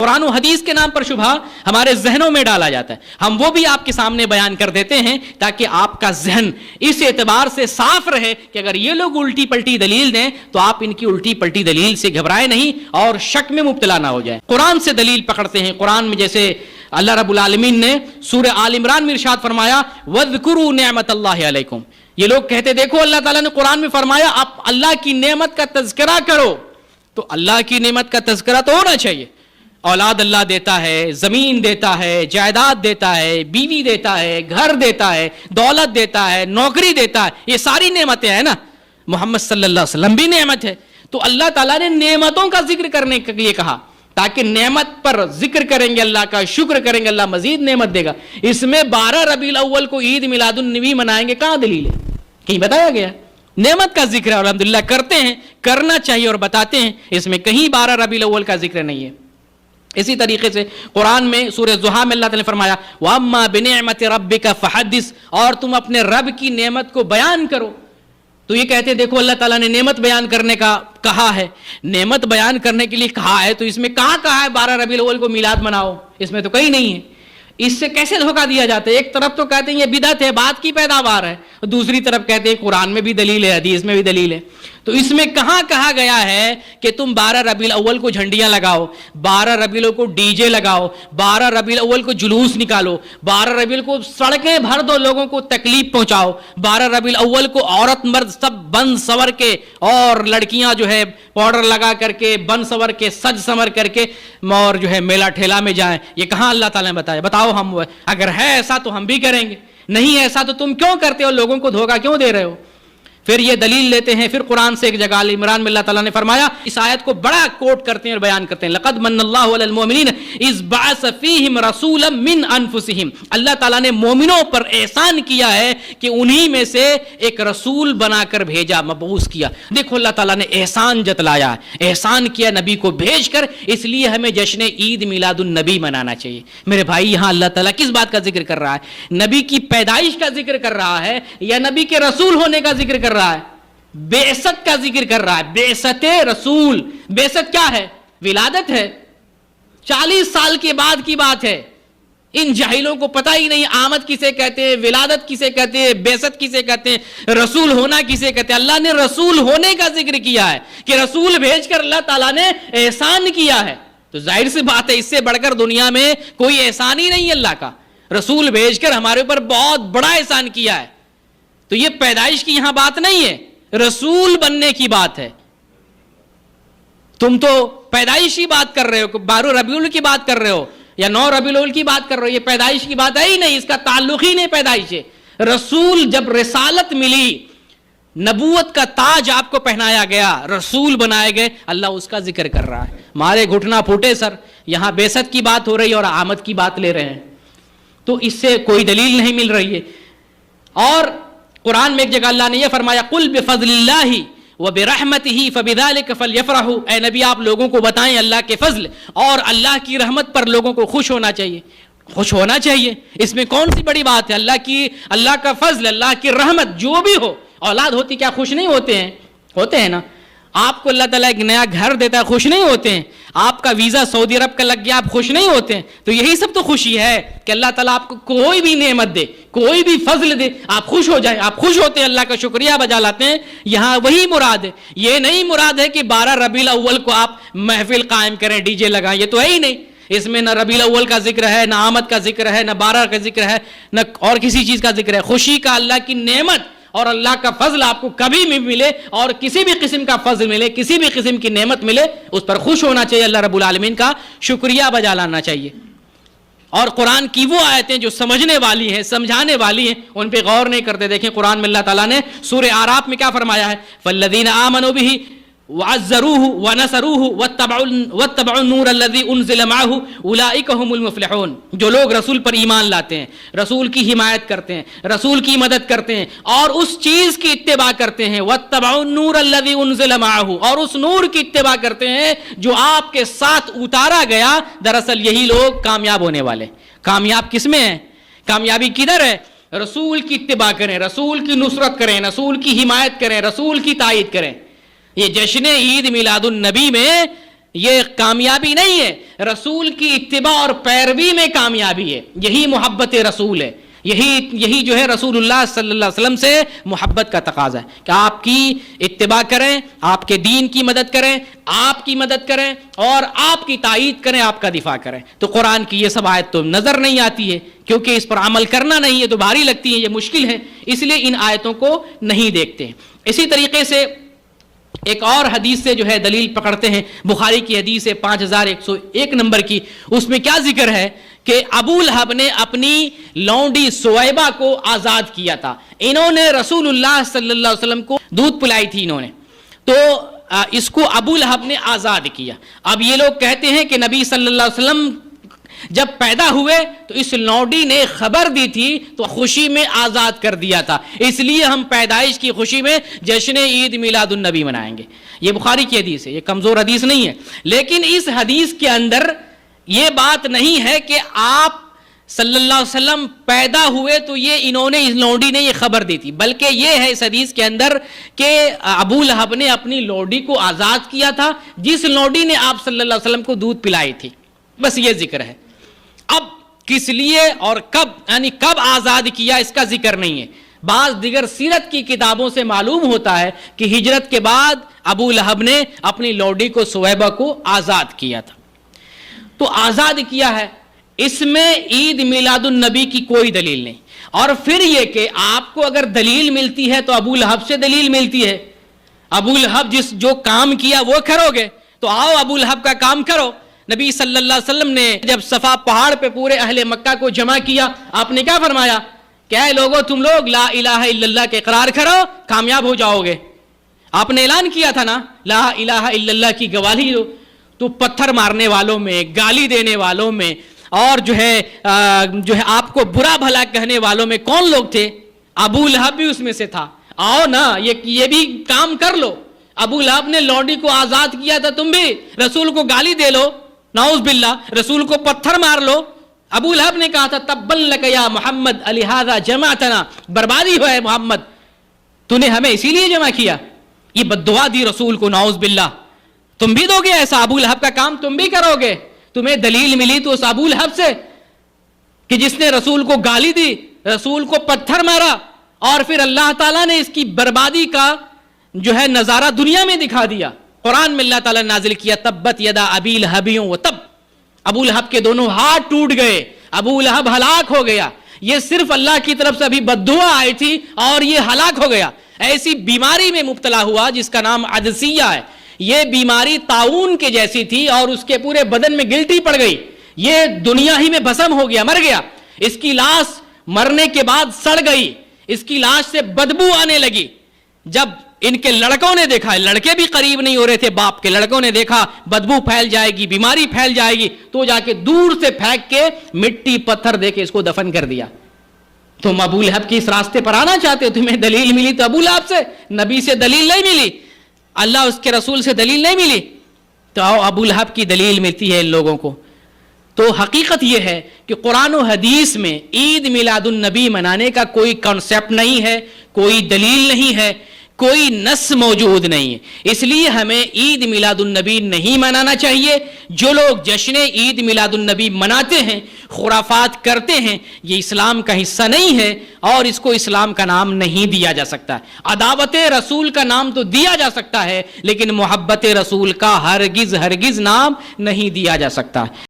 قرآن و حدیث کے نام پر شبہ ہمارے ذہنوں میں ڈالا جاتا ہے. ہم وہ بھی آپ کے سامنے بیان کر دیتے ہیں تاکہ آپ کا ذہن اس اعتبار سے صاف رہے کہ اگر یہ لوگ الٹی پلٹی دلیل دیں تو آپ ان کی الٹی پلٹی دلیل سے گھبرائے نہیں اور شک میں مبتلا نہ ہو جائیں. قرآن سے دلیل پکڑتے ہیں. قرآن میں جیسے اللہ رب العالمین نے سورہ آل عمران میں ارشاد فرمایا وَاذْكُرُوا نِعْمَةَ اللَّهِ عَلَيْكُمْ. یہ لوگ کہتے دیکھو اللہ تعالیٰ نے قرآن میں فرمایا آپ اللہ کی نعمت کا تذکرہ کرو. تو اللہ کی نعمت کا تذکرہ تو ہونا چاہیے. اولاد اللہ دیتا ہے, زمین دیتا ہے, جائیداد دیتا ہے, بیوی دیتا ہے, گھر دیتا ہے, دولت دیتا ہے, نوکری دیتا ہے, یہ ساری نعمتیں ہیں نا. محمد صلی اللہ علیہ وسلم بھی نعمت ہے. تو اللہ تعالیٰ نے نعمتوں کا ذکر کرنے کے لیے کہا تاکہ نعمت پر ذکر کریں گے, اللہ کا شکر کریں گے, اللہ مزید نعمت دے گا. اس میں 12 ربیع الاول کو عید میلاد النبی منائیں گے, کہاں دلیل ہے؟ کہیں بتایا گیا؟ نعمت کا ذکر ہے اور الحمدللہ کرتے ہیں, کرنا چاہیے اور بتاتے ہیں. اس میں کہیں 12 ربیع الاول کا ذکر نہیں ہے. اسی طریقے سے قرآن میں سورہ ضحیٰ میں اللہ تعالیٰ نے فرمایا وَأَمَّا بِنِعْمَةِ رَبِّكَ فَحَدِّثْ, اور تم اپنے رب کی نعمت کو بیان کرو. تو یہ کہتے ہیں دیکھو اللہ تعالیٰ نے نعمت بیان کرنے کا کہا ہے, نعمت بیان کرنے کے لیے کہا ہے, تو اس میں کہا ہے 12 ربیع الاول کو میلاد مناؤ؟ اس میں تو کہیں نہیں ہے. اس سے کیسے دھوکہ دیا جاتا ہے؟ ایک طرف تو کہتے ہیں یہ بدعت ہے, بات کی پیداوار ہے, دوسری طرف کہتے ہیں قرآن میں بھی دلیل ہے, حدیث میں بھی دلیل ہے. تو اس میں کہاں کہا گیا ہے کہ تم 12 ربیع الاول کو جھنڈیاں لگاؤ, 12 ربیع الاول کو ڈی جے لگاؤ, 12 ربیع الاول کو جلوس نکالو, 12 ربیع الاول کو سڑکیں بھر دو, لوگوں کو تکلیف پہنچاؤ, 12 ربیع الاول کو عورت مرد سب بن سور کے, اور لڑکیاں جو ہے پاؤڈر لگا کر کے, بن سور کے, سج سمر کر کے اور جو ہے میلہ ٹھیلا میں جائیں. یہ کہاں اللہ تعالیٰ نے بتایا؟ بتاؤ ہم اگر ہے ایسا تو ہم بھی کریں گے, نہیں ایسا تو تم کیوں کرتے ہو, لوگوں کو دھوکہ کیوں دے رہے ہو؟ پھر یہ دلیل لیتے ہیں. پھر قرآن سے ایک جگہ آل عمران میں اللہ تعالیٰ نے فرمایا, اس آیت کو بڑا کوٹ کرتے ہیں اور بیان کرتے ہیں, لقد من اللہ علی المؤمنین اذ بعث فیہم رسولا من انفسہم. اللہ تعالیٰ نے مومنوں پر احسان کیا ہے کہ انہی میں سے ایک رسول بنا کر بھیجا, مبعوث کیا. دیکھو اللہ تعالیٰ نے احسان جتلایا, احسان کیا نبی کو بھیج کر, اس لیے ہمیں جشن عید میلاد النبی منانا چاہیے. میرے بھائی یہاں اللہ تعالیٰ کس بات کا ذکر کر رہا ہے؟ نبی کی پیدائش کا ذکر کر رہا ہے یا نبی کے رسول ہونے کا ذکر کر رہا ہے؟ بعثت کا ذکر کر رہا ہے. بعثت رسول, بعثت کیا ہے؟ ولادت ہے. 40 سال کے بعد کی بات ہے. ان جاہلوں کو پتہ ہی نہیں آمد کسے کہتے ہیں, ولادت کسے کہتے ہیں, بعثت کسے کہتے ہیں, رسول ہونا کسے کہتے ہیں. اللہ نے رسول ہونے کا ذکر کیا ہے کہ رسول بھیج کر اللہ تعالیٰ نے احسان کیا ہے. تو ظاہر سی بات ہے اس سے بڑھ کر دنیا میں کوئی احسان ہی نہیں اللہ کا. رسول بھیج کر ہمارے اوپر بہت بڑا احسان کیا ہے. تو یہ پیدائش کی یہاں بات نہیں ہے, رسول بننے کی بات ہے. تم تو پیدائشی بات کر رہے ہو, 12 ربیع الاول کی بات کر رہے ہو یا 9 ربیع الاول کی بات کر رہے ہو. یہ پیدائش کی بات ہے ہی نہیں, اس کا تعلق ہی نہیں پیدائش سے. رسول جب رسالت ملی, نبوت کا تاج آپ کو پہنایا گیا, رسول بنائے گئے, اللہ اس کا ذکر کر رہا ہے. ہمارے گھٹنا پھوٹے سر, یہاں بعثت کی بات ہو رہی ہے اور آمد کی بات لے رہے ہیں. تو اس سے کوئی دلیل نہیں مل رہی ہے. اور قرآن میں ایک جگہ اللہ نے یہ فرمایا قل بفضل اللہ وبرحمتہ فبذلک فلیفرحوا. اے نبی آپ لوگوں کو بتائیں اللہ کے فضل اور اللہ کی رحمت پر لوگوں کو خوش ہونا چاہیے. خوش ہونا چاہیے, اس میں کون سی بڑی بات ہے؟ اللہ کا فضل, اللہ کی رحمت جو بھی ہو. اولاد ہوتی کیا خوش نہیں ہوتے ہیں؟ ہوتے ہیں نا. آپ کو اللہ تعالیٰ ایک نیا گھر دیتا ہے, خوش نہیں ہوتے ہیں؟ آپ کا ویزا سعودی عرب کا لگ گیا, آپ خوش نہیں ہوتے ہیں؟ تو یہی سب تو خوشی ہے کہ اللہ تعالیٰ آپ کو کوئی بھی نعمت دے, کوئی بھی فضل دے, آپ خوش ہو جائیں. آپ خوش ہوتے ہیں, اللہ کا شکریہ بجا لاتے ہیں. یہاں وہی مراد ہے. یہ نہیں مراد ہے کہ 12 ربیع الاول کو آپ محفل قائم کریں, ڈی جے لگائیں. یہ تو ہے ہی نہیں. اس میں نہ ربیع الاول کا ذکر ہے, نہ آمد کا ذکر ہے, نہ 12 کا ذکر ہے, نہ اور کسی چیز کا ذکر ہے. خوشی کا اللہ کی نعمت اور اللہ کا فضل آپ کو کبھی بھی ملے, اور کسی بھی قسم کا فضل ملے, کسی بھی قسم کی نعمت ملے, اس پر خوش ہونا چاہیے, اللہ رب العالمین کا شکریہ بجا لانا چاہیے. اور قرآن کی وہ آیتیں جو سمجھنے والی ہیں, سمجھانے والی ہیں, ان پہ غور نہیں کرتے. دیکھیں قرآن میں اللہ تعالیٰ نے سورہ اعراف میں کیا فرمایا ہے, فالذین آمنوا بہ وعزروه ونصروه واتبعوا النور الذي انزل معه اولئک هم المفلحون. جو لوگ رسول پر ایمان لاتے ہیں, رسول کی حمایت کرتے ہیں, رسول کی مدد کرتے ہیں اور اس چیز کی اتباع کرتے ہیں, واتبعوا النور الذي انزل معه, اور اس نور کی اتباع کرتے ہیں جو آپ کے ساتھ اتارا گیا, دراصل یہی لوگ کامیاب ہونے والے. کامیاب کس میں ہیں؟ کامیابی کدھر ہے؟ رسول کی اتباع کریں, رسول کی نصرت کریں, رسول کی حمایت کریں, رسول کی تائید کریں. یہ جشن عید میلاد النبی میں یہ کامیابی نہیں ہے، رسول کی اتباع اور پیروی میں کامیابی ہے، یہی محبت رسول ہے، یہی جو ہے رسول اللہ صلی اللہ علیہ وسلم سے محبت کا تقاضا ہے کہ آپ کی اتباع کریں، آپ کے دین کی مدد کریں، آپ کی مدد کریں اور آپ کی تائید کریں، آپ کا دفاع کریں۔ تو قرآن کی یہ سب آیت تو نظر نہیں آتی ہے کیونکہ اس پر عمل کرنا نہیں ہے تو بھاری لگتی ہے، یہ مشکل ہے، اس لیے ان آیتوں کو نہیں دیکھتے ہیں۔ اسی طریقے سے ایک اور حدیث سے جو ہے دلیل پکڑتے ہیں، بخاری کی حدیث ہے 5101 نمبر کی، اس میں کیا ذکر ہے کہ ابو لہب نے اپنی لونڈی سویبہ کو آزاد کیا تھا، انہوں نے رسول اللہ صلی اللہ علیہ وسلم کو دودھ پلائی تھی انہوں نے، تو اس کو ابو لہب نے آزاد کیا۔ اب یہ لوگ کہتے ہیں کہ نبی صلی اللہ علیہ وسلم جب پیدا ہوئے تو اس لونڈی نے خبر دی تھی تو خوشی میں آزاد کر دیا تھا، اس لیے ہم پیدائش کی خوشی میں جشن عید میلاد النبی منائیں گے۔ یہ بخاری کی حدیث ہے، یہ کمزور حدیث نہیں ہے، لیکن اس حدیث کے اندر یہ بات نہیں ہے کہ آپ صلی اللہ علیہ وسلم پیدا ہوئے تو یہ انہوں نے اس لونڈی نے یہ خبر دی تھی، بلکہ یہ ہے اس حدیث کے اندر کہ ابو لہب نے اپنی لونڈی کو آزاد کیا تھا جس لونڈی نے آپ صلی اللہ علیہ وسلم کو دودھ پلائی تھی، بس یہ ذکر ہے۔ اب کس لیے اور کب، یعنی کب آزاد کیا، اس کا ذکر نہیں ہے۔ بعض دیگر سیرت کی کتابوں سے معلوم ہوتا ہے کہ ہجرت کے بعد ابو لہب نے اپنی لونڈی کو سویبہ کو آزاد کیا تھا، تو آزاد کیا ہے، اس میں عید میلاد النبی کی کوئی دلیل نہیں۔ اور پھر یہ کہ آپ کو اگر دلیل ملتی ہے تو ابو لہب سے دلیل ملتی ہے، ابو لہب جو کام کیا وہ کرو گے تو آؤ ابو لہب کا کام کرو۔ نبی صلی اللہ علیہ وسلم نے جب صفا پہاڑ پہ پورے اہل مکہ کو جمع کیا، آپ نے کیا فرمایا کہ اے لوگو تم لوگ لا الہ الا اللہ کے اقرار کرو، کامیاب ہو جاؤ گے۔ آپ نے اعلان کیا تھا نا لا الہ الا اللہ کی گواہی دو، تو پتھر مارنے والوں میں، گالی دینے والوں میں اور جو ہے آپ کو برا بھلا کہنے والوں میں کون لوگ تھے؟ ابو لہب بھی اس میں سے تھا۔ آؤ نا یہ بھی کام کر لو۔ ابو لہب نے لونڈی کو آزاد کیا تھا، تم بھی رسول کو گالی دے لو، نعوذ باللہ، رسول کو پتھر مار لو۔ ابو لہب نے کہا تھا تبا لک یا محمد لہذا جمعتنا، بربادی ہو ہے محمد، تو نے ہمیں اسی لیے جمع کیا۔ یہ بد دعا دی رسول کو، نعوذ باللہ۔ تم بھی دو گے ایسا، ابو لہب کا کام تم بھی کرو گے؟ تمہیں دلیل ملی تو اس ابو لہب سے کہ جس نے رسول کو گالی دی، رسول کو پتھر مارا، اور پھر اللہ تعالیٰ نے اس کی بربادی کا جو ہے نظارہ دنیا میں دکھا دیا۔ قرآن میں اللہ تعالیٰ نے نازل کیا تبت یدا ابی لہب وتب، ابو لہب کے دونوں ہاتھ ٹوٹ گئے، ابو لہب ہلاک ہو گیا۔ یہ صرف اللہ کی طرف سے ابھی بد دعا آئی تھی اور یہ ہلاک ہو گیا۔ ایسی بیماری میں مبتلا ہوا جس کا نام عدسیہ ہے، یہ بیماری طاعون کے جیسی تھی اور اس کے پورے بدن میں گلٹی پڑ گئی، یہ دنیا ہی میں بھسم ہو گیا، مر گیا۔ اس کی لاش مرنے کے بعد سڑ گئی، اس کی لاش سے بدبو آنے لگی۔ جب ان کے لڑکوں نے دیکھا، لڑکے بھی قریب نہیں ہو رہے تھے باپ کے، لڑکوں نے دیکھا بدبو پھیل جائے گی، بیماری پھیل جائے گی، تو جا کے دور سے پھینک کے مٹی پتھر دے کے اس کو دفن کر دیا۔ تم ابو لہب کی اس راستے پر آنا چاہتے ہو، تمہیں دلیل ملی تو ابو لہب سے، نبی سے دلیل نہیں ملی، اللہ اس کے رسول سے دلیل نہیں ملی، تو آؤ ابو لہب کی دلیل ملتی ہے ان لوگوں کو۔ تو حقیقت یہ ہے کہ قرآن و حدیث میں عید میلاد النبی منانے کا کوئی کانسیپٹ نہیں ہے، کوئی دلیل نہیں ہے، کوئی نص موجود نہیں ہے، اس لیے ہمیں عید میلاد النبی نہیں منانا چاہیے۔ جو لوگ جشن عید میلاد النبی مناتے ہیں، خرافات کرتے ہیں، یہ اسلام کا حصہ نہیں ہے اور اس کو اسلام کا نام نہیں دیا جا سکتا۔ عداوت رسول کا نام تو دیا جا سکتا ہے لیکن محبت رسول کا ہرگز نام نہیں دیا جا سکتا۔